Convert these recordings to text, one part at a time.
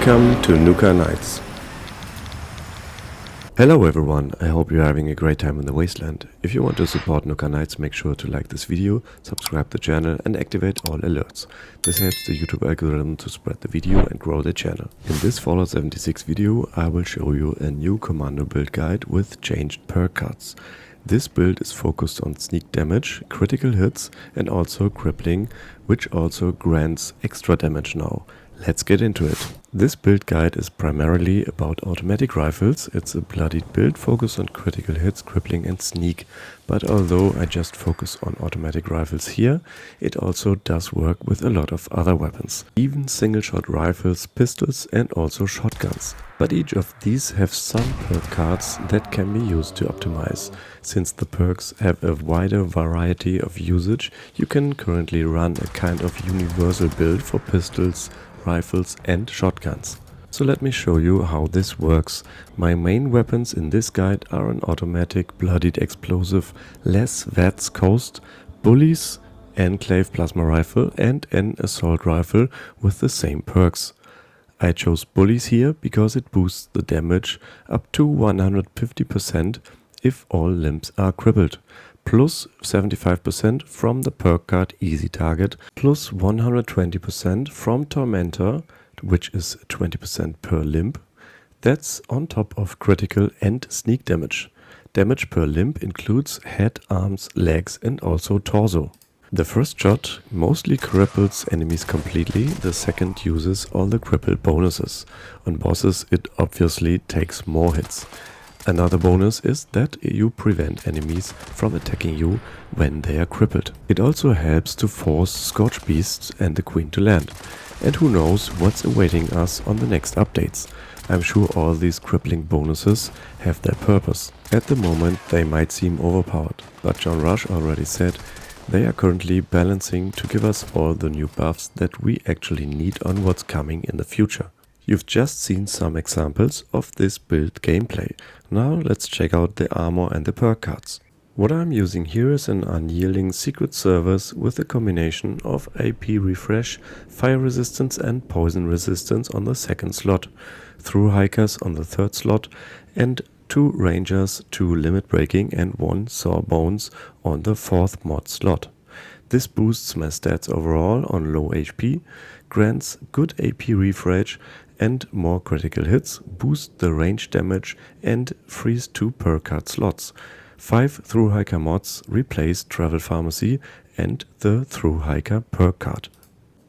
Welcome to Nuka Knights. Hello everyone, I hope you're having a great time in the wasteland. If you want to support Nuka Knights, make sure to like this video, subscribe the channel and activate all alerts. This helps the YouTube algorithm to spread the video and grow the channel. In this Fallout 76 video I will show you a new Commando build guide with changed perk cards. This build is focused on sneak damage, critical hits and also crippling, which also grants extra damage now. Let's get into it. This build guide is primarily about automatic rifles. It's a bloodied build focused on critical hits, crippling and sneak. But although I just focus on automatic rifles here, it also does work with a lot of other weapons. Even single shot rifles, pistols and also shotguns. But each of these have some perk cards that can be used to optimize. Since the perks have a wider variety of usage, you can currently run a kind of universal build for pistols, rifles and shotguns. So let me show you how this works. My main weapons in this guide are an automatic bloodied explosive, less VATS coast, bullies, enclave plasma rifle and an assault rifle with the same perks. I chose bullies here because it boosts the damage up to 150% if all limbs are crippled, plus 75% from the perk card Easy Target, plus 120% from Tormentor, which is 20% per limb. That's on top of critical and sneak damage. Damage per limb includes head, arms, legs and also torso. The first shot mostly cripples enemies completely, the second uses all the cripple bonuses. On bosses it obviously takes more hits. Another bonus is that you prevent enemies from attacking you when they are crippled. It also helps to force Scorch Beasts and the Queen to land. And who knows what's awaiting us on the next updates. I'm sure all these crippling bonuses have their purpose. At the moment they might seem overpowered, but John Rush already said they are currently balancing to give us all the new buffs that we actually need on what's coming in the future. You've just seen some examples of this build gameplay. Now let's check out the armor and the perk cards. What I'm using here is an unyielding secret service with a combination of AP refresh, fire resistance and poison resistance on the second slot, through hikers on the third slot and 2 rangers, 2 limit breaking and 1 sawbones on the fourth mod slot. This boosts my stats overall on low HP, grants good AP refresh and more critical hits, boosts the range damage and frees 2 perk card slots. 5 through hiker mods replace travel pharmacy and the through hiker perk card.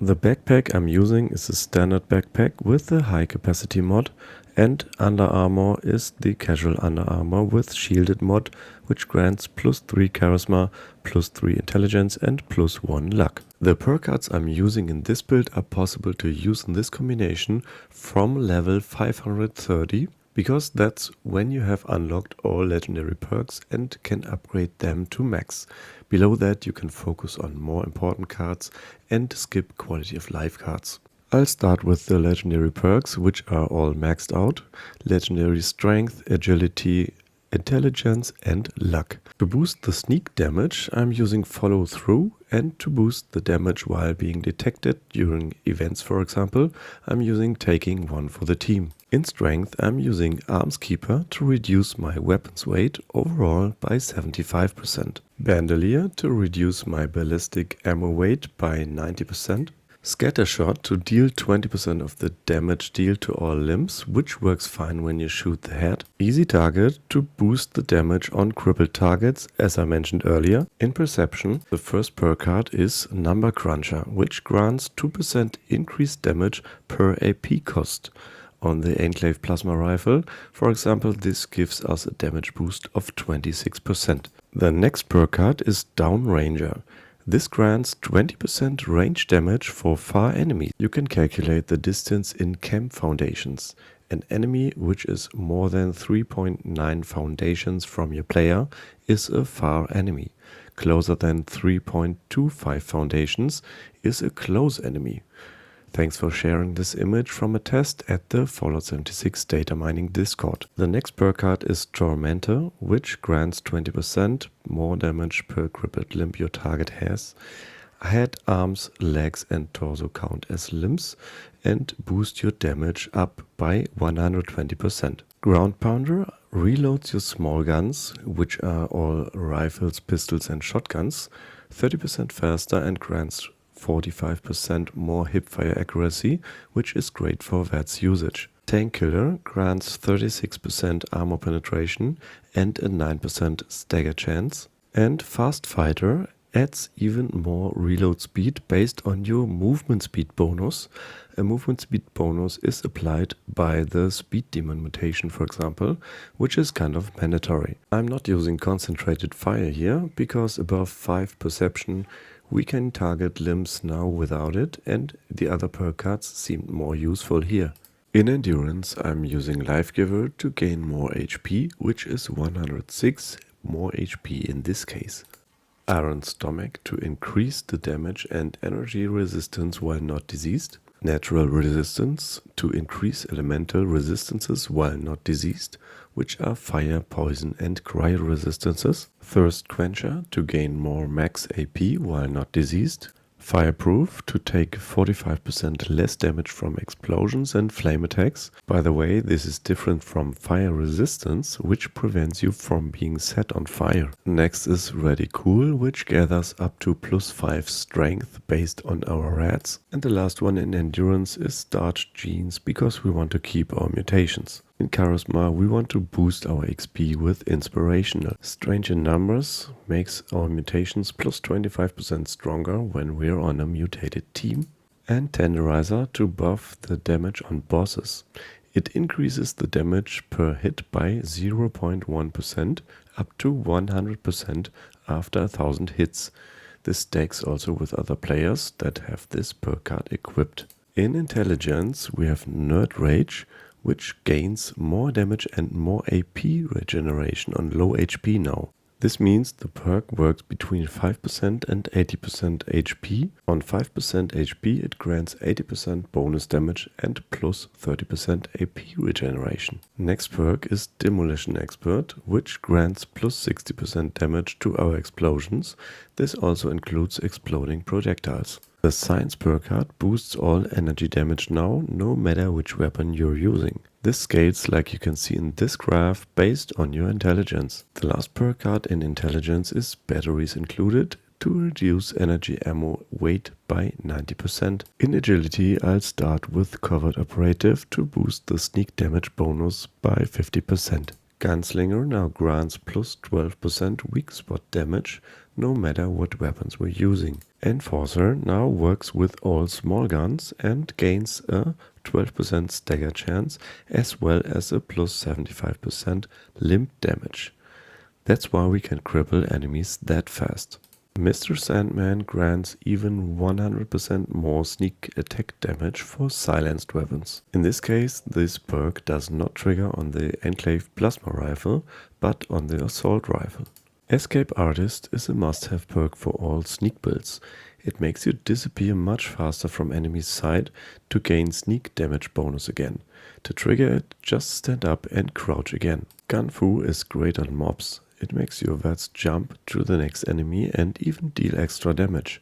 The backpack I'm using is a standard backpack with the high capacity mod, and under armor is the casual under armor with shielded mod, which grants plus 3 charisma, plus 3 intelligence and plus 1 luck. The perk cards I'm using in this build are possible to use in this combination from level 530, because that's when you have unlocked all legendary perks and can upgrade them to max. Below that you can focus on more important cards and skip quality of life cards. I'll start with the legendary perks, which are all maxed out. Legendary strength, agility, intelligence and luck. To boost the sneak damage I'm using follow through, and to boost the damage while being detected during events, for example, I'm using taking one for the team. In strength I'm using arms keeper to reduce my weapons weight overall by 75%. Bandolier to reduce my ballistic ammo weight by 90%. Scattershot to deal 20% of the damage dealt to all limbs, which works fine when you shoot the head. Easy Target to boost the damage on crippled targets, as I mentioned earlier. In Perception, the first perk card is Number Cruncher, which grants 2% increased damage per AP cost. On the Enclave Plasma Rifle, for example, this gives us a damage boost of 26%. The next perk card is Downranger. This grants 20% range damage for far enemies. You can calculate the distance in camp foundations. An enemy which is more than 3.9 foundations from your player is a far enemy. Closer than 3.25 foundations is a close enemy. Thanks for sharing this image from a test at the Fallout 76 data mining Discord. The next perk card is Tormentor, which grants 20% more damage per crippled limb your target has. Head, arms, legs and torso count as limbs and boost your damage up by 120%. Ground Pounder reloads your small guns, which are all rifles, pistols and shotguns, 30% faster and grants 45% more hipfire accuracy, which is great for VATS usage. Tank Killer grants 36% armor penetration and a 9% stagger chance. And Fast Fighter adds even more reload speed based on your movement speed bonus. A movement speed bonus is applied by the Speed Demon mutation, for example, which is kind of mandatory. I'm not using concentrated fire here, because above 5 perception we can target limbs now without it, and the other perk cards seemed more useful here. In Endurance I'm using Life Giver to gain more HP, which is 106 more HP in this case. Iron Stomach to increase the damage and energy resistance while not diseased. Natural Resistance to increase elemental resistances while not diseased, which are fire, poison and cryo resistances. Thirst Quencher to gain more max AP while not diseased. Fireproof to take 45% less damage from explosions and flame attacks. By the way, this is different from fire resistance, which prevents you from being set on fire. Next is Ready Cool, which gathers up to +5 strength based on our rats. And the last one in Endurance is Starched Jeans, because we want to keep our mutations. In Charisma we want to boost our XP with Inspirational. Strange in Numbers makes our mutations +25% stronger when we're on a mutated team. And Tenderizer to buff the damage on bosses. It increases the damage per hit by 0.1% up to 100% after 1000 hits. This stacks also with other players that have this perk card equipped. In Intelligence we have Nerd Rage, which gains more damage and more AP regeneration on low HP now. This means the perk works between 5% and 80% HP. On 5% HP it grants 80% bonus damage and plus 30% AP regeneration. Next perk is Demolition Expert, which grants plus 60% damage to our explosions. This also includes exploding projectiles. The Science perk card boosts all energy damage now, no matter which weapon you're using. This scales, like you can see in this graph, based on your intelligence. The last perk card in Intelligence is Batteries Included, to reduce energy ammo weight by 90%. In Agility I'll start with Covert Operative to boost the sneak damage bonus by 50%. Gunslinger now grants plus 12% weak spot damage, no matter what weapons we're using. Enforcer now works with all small guns and gains a 12% stagger chance, as well as a plus 75% limp damage. That's why we can cripple enemies that fast. Mr. Sandman grants even 100% more sneak attack damage for silenced weapons. In this case, this perk does not trigger on the Enclave Plasma Rifle, but on the Assault Rifle. Escape Artist is a must-have perk for all sneak builds. It makes you disappear much faster from enemy's sight to gain sneak damage bonus again. To trigger it, just stand up and crouch again. Gun Fu is great on mobs. It makes your VATS jump to the next enemy and even deal extra damage.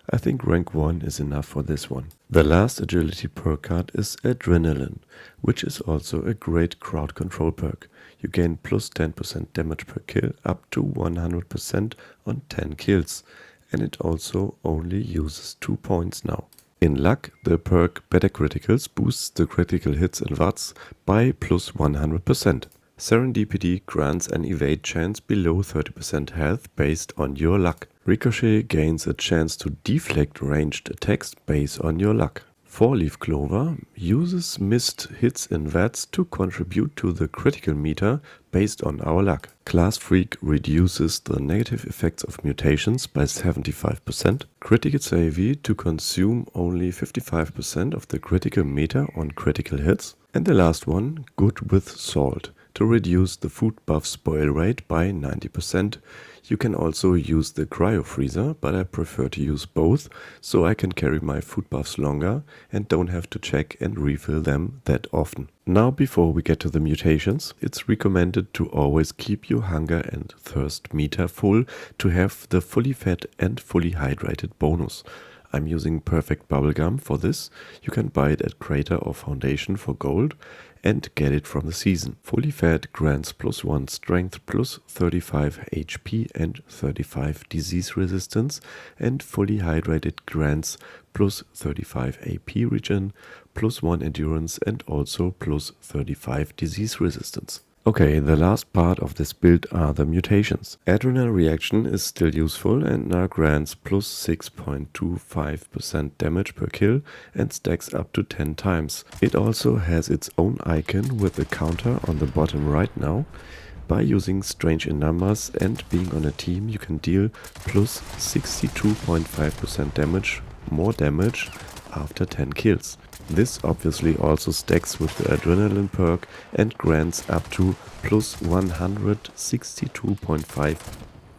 I think rank 1 is enough for this one. The last agility perk card is Adrenaline, which is also a great crowd control perk. You gain plus 10% damage per kill up to 100% on 10 kills, and it also only uses 2 points now. In Luck, the perk Better Criticals boosts the critical hits in VATS by plus 100%. Serendipity grants an evade chance below 30% health based on your luck. Ricochet gains a chance to deflect ranged attacks based on your luck. 4-Leaf Clover uses missed hits in VATS to contribute to the critical meter based on our luck. Class Freak reduces the negative effects of mutations by 75%. Critical Savvy to consume only 55% of the critical meter on critical hits. And the last one, Good with Salt, to reduce the food buff spoil rate by 90%. You can also use the cryo freezer, but I prefer to use both so I can carry my food buffs longer and don't have to check and refill them that often. Now before we get to the mutations, it's recommended to always keep your hunger and thirst meter full to have the fully fed and fully hydrated bonus. I'm using Perfect Bubblegum for this. You can buy it at Crater or Foundation for gold and get it from the season. Fully fed grants +1 strength, +35 HP and 35 disease resistance, and fully hydrated grants +35 AP regen, +1 endurance and also +35 disease resistance. Okay, the last part of this build are the mutations. Adrenal reaction is still useful and now grants +6.25% damage per kill and stacks up to 10 times. It also has its own icon with a counter on the bottom right now. By using strange in numbers and being on a team, you can deal +62.5% damage, more damage after 10 kills. This obviously also stacks with the adrenaline perk and grants up to +162.5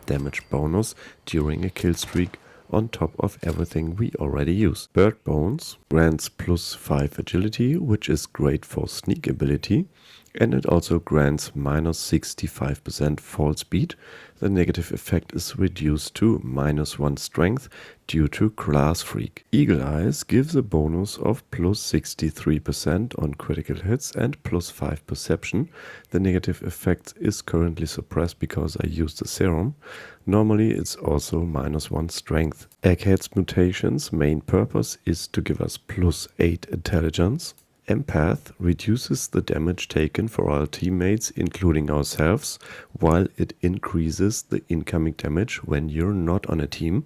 damage bonus during a kill streak on top of everything we already use. Bird Bones grants +5 agility, which is great for sneak ability, and it also grants -65% fall speed. The negative effect is reduced to -1 strength due to Class Freak. Eagle Eyes gives a bonus of +63% on critical hits and +5 perception. The negative effect is currently suppressed because I used the serum. Normally it's also -1 strength. Egghead's mutation's main purpose is to give us +8 intelligence. Empath reduces the damage taken for our teammates, including ourselves, while it increases the incoming damage when you're not on a team.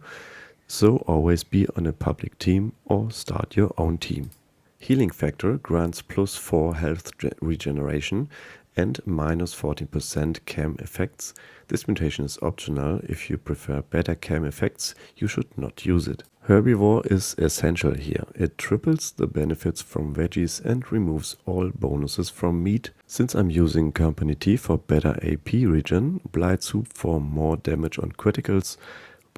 So always be on a public team or start your own team. Healing Factor grants +4 health regeneration and -14% cam effects. This mutation is optional. If you prefer better cam effects, you should not use it. Herbivore is essential here. It triples the benefits from veggies and removes all bonuses from meat. Since I'm using Company Tea for better AP regen, Blight Soup for more damage on criticals,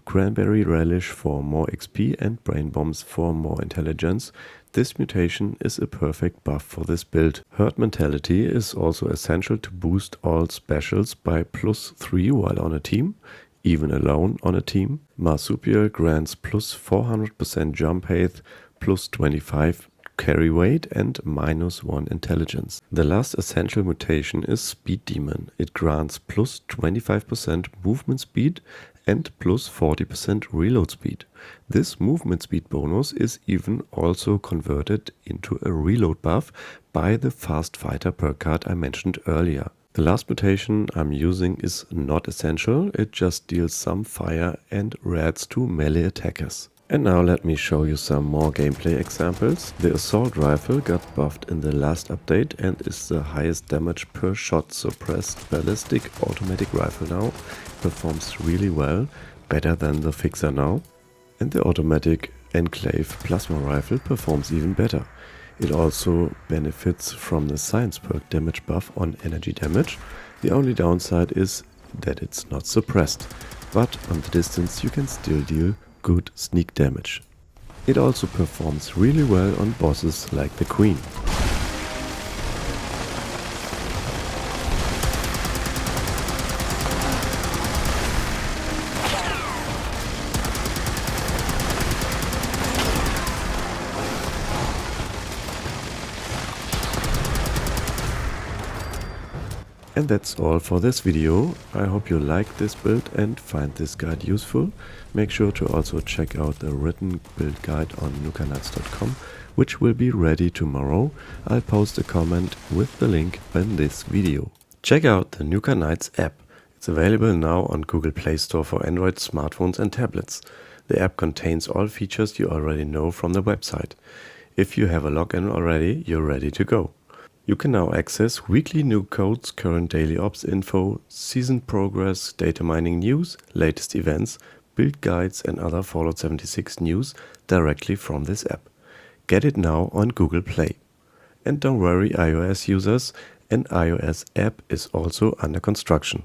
Cranberry Relish for more XP and Brain Bombs for more intelligence, this mutation is a perfect buff for this build. Herd Mentality is also essential to boost all specials by +3 while on a team, even alone on a team. Marsupial grants +400% jump height, +25 carry weight and -1 intelligence. The last essential mutation is Speed Demon. It grants +25% movement speed and +40% reload speed. This movement speed bonus is even also converted into a reload buff by the Fast Fighter perk card I mentioned earlier. The last mutation I'm using is not essential, it just deals some fire and adds to melee attackers. And now let me show you some more gameplay examples. The assault rifle got buffed in the last update and is the highest damage per shot suppressed ballistic automatic rifle now. Performs really well, better than the fixer now. And the automatic Enclave plasma rifle performs even better. It also benefits from the science perk damage buff on energy damage. The only downside is that it's not suppressed, but on the distance you can still deal good sneak damage. It also performs really well on bosses like the Queen. And that's all for this video. I hope you liked this build and find this guide useful. Make sure to also check out the written build guide on NukaKnights.com, which will be ready tomorrow. I'll post a comment with the link in this video. Check out the Nuka Knights app. It's available now on Google Play Store for Android smartphones and tablets. The app contains all features you already know from the website. If you have a login already, you're ready to go. You can now access weekly new codes, current daily ops info, season progress, data mining news, latest events, build guides and other Fallout 76 news directly from this app. Get it now on Google Play. And don't worry iOS users, An iOS app is also under construction.